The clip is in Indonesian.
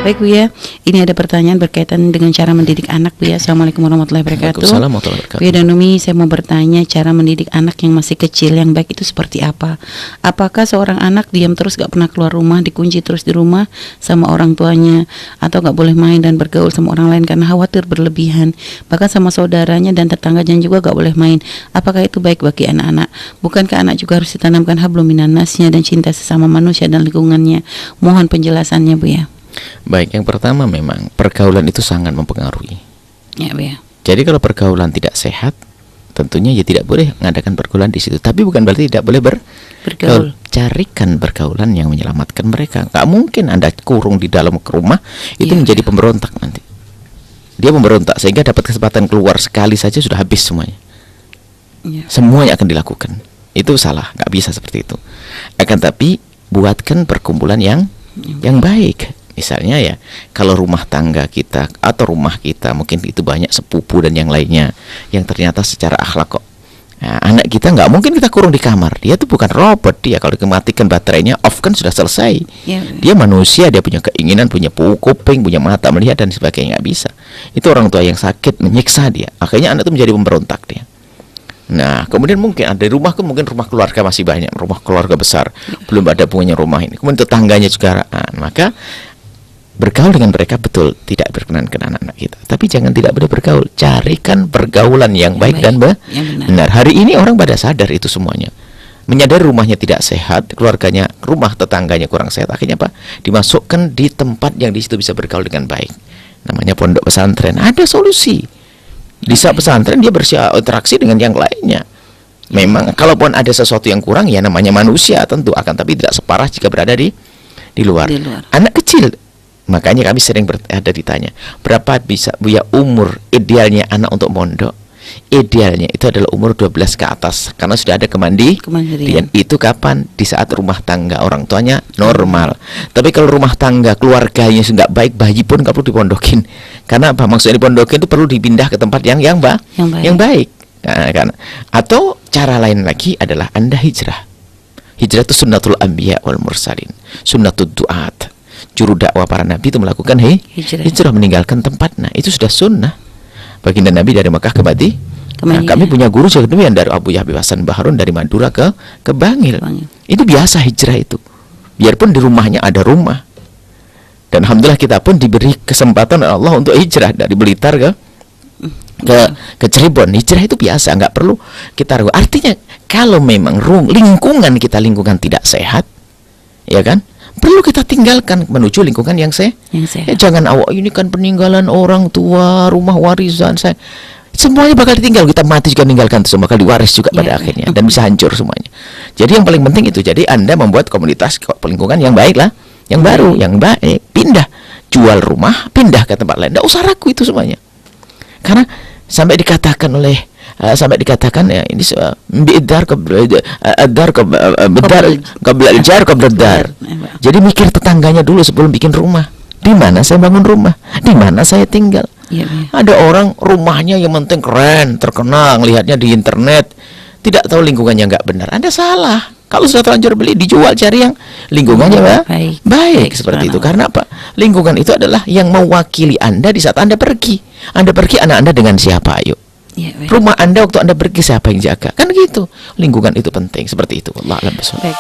Baik Bu ya, ini ada pertanyaan berkaitan dengan cara mendidik anak Bu ya. Assalamualaikum warahmatullahi wabarakatuh. Waalaikumsalam warahmatullahi wabarakatuh. Bu ya dan Umi, saya mau bertanya cara mendidik anak yang masih kecil yang baik itu seperti apa? Apakah seorang anak diam terus gak pernah keluar rumah, dikunci terus di rumah sama orang tuanya, atau gak boleh main dan bergaul sama orang lain karena khawatir berlebihan, bahkan sama saudaranya dan tetangganya juga gak boleh main? Apakah itu baik bagi anak-anak? Bukankah anak juga harus ditanamkan hablum minan nasnya dan cinta sesama manusia dan lingkungannya? Mohon penjelasannya Bu ya. Baik, yang pertama memang pergaulan itu sangat mempengaruhi. Ya Bu ya. Jadi kalau pergaulan tidak sehat, tentunya ya tidak boleh mengadakan pergaulan di situ. Tapi bukan berarti tidak boleh bergaul. Carikan pergaulan yang menyelamatkan mereka. Gak mungkin Anda kurung di dalam rumah itu menjadi pemberontak nanti. Dia memberontak sehingga dapat kesempatan keluar sekali saja sudah habis semuanya. Semuanya akan dilakukan. Itu salah, gak bisa seperti itu. Akan tapi buatkan perkumpulan yang baik. Misalnya ya, kalau rumah tangga kita atau rumah kita mungkin itu banyak sepupu dan yang lainnya yang ternyata secara akhlak kok. Nah, anak kita nggak mungkin kita kurung di kamar. Dia tuh bukan robot. Dia kalau dimatikan baterainya off kan sudah selesai. Dia manusia, dia punya keinginan, punya kuping, punya mata melihat dan sebagainya. Nggak bisa. Itu orang tua yang sakit menyiksa dia. Akhirnya anak itu menjadi pemberontak dia. Nah, kemudian mungkin ada rumah mungkin rumah keluarga masih banyak, rumah keluarga besar, belum ada punya rumah ini. Kemudian tetangganya juga, maka bergaul dengan mereka betul tidak berkenankan anak-anak kita. Tapi jangan tidak boleh bergaul. Carikan pergaulan yang baik dan benar. Hari ini orang pada sadar itu semuanya. Menyadari rumahnya tidak sehat, keluarganya, rumah tetangganya kurang sehat. Akhirnya apa? Dimasukkan di tempat yang di situ bisa bergaul dengan baik. Namanya pondok pesantren. Ada solusi. Di saat pesantren dia berinteraksi dengan yang lainnya. Memang kalaupun ada sesuatu yang kurang ya namanya manusia tentu akan, tapi tidak separah jika berada di luar. Anak kecil, makanya kami sering ada ditanya, berapa bisa ya umur idealnya anak untuk mondok? Idealnya itu adalah umur 12 ke atas, karena sudah ada kemandirian. Itu kapan? Di saat rumah tangga orang tuanya normal. Tapi kalau rumah tangga keluarganya sudah baik, bayi pun nggak perlu dipondokin. Karena apa? Maksudnya dipondokin itu perlu dipindah ke tempat yang baik. Nah, kan? Atau cara lain lagi adalah Anda hijrah. Hijrah itu sunnatul anbiya wal mursalin, sunnatud du'at. Juru dakwah para nabi itu melakukan hijrah, meninggalkan tempat. Nah, itu sudah sunnah. Baginda Nabi dari Mekah ke Madinah. Nah, kami punya guru demikian dari Abu Yahya Hasan Baharun dari Madura ke Bangil. Itu biasa hijrah itu. Biarpun di rumahnya ada rumah. Dan alhamdulillah kita pun diberi kesempatan oleh Allah untuk hijrah dari Blitar ke Cirebon. Hijrah itu biasa, nggak perlu kita ragu. Artinya kalau memang lingkungan kita tidak sehat, ya kan? Perlu kita tinggalkan menuju lingkungan yang sehat. Ya, jangan ini kan peninggalan orang tua, rumah warisan saya. Semuanya bakal ditinggal, kita mati juga meninggalkan itu semua, bakal diwaris juga pada akhirnya dan bisa hancur semuanya. Jadi yang paling penting itu, jadi Anda membuat komunitas lingkungan yang baik lah, yang baru, yang baik, pindah, jual rumah, pindah ke tempat lain. Nggak usah ragu itu semuanya. Karena sampai dikatakan ya ini bidar kebledar. Jadi mikir tetangganya dulu sebelum bikin rumah. Di mana saya bangun rumah? Di mana saya tinggal? Ada orang rumahnya yang penting keren, terkenal, lihatnya di internet, tidak tahu lingkungannya nggak benar. Anda salah. Kalau sudah terlanjur beli, dijual, cari yang lingkungannya baik seperti itu. Karena apa? Lingkungan itu adalah yang mewakili Anda di saat Anda pergi. Anda pergi, anak Anda dengan siapa? Ayo. Rumah Anda waktu Anda pergi siapa yang jaga? Kan gitu. Lingkungan itu penting seperti itu. Wallahu a'lam bishawab.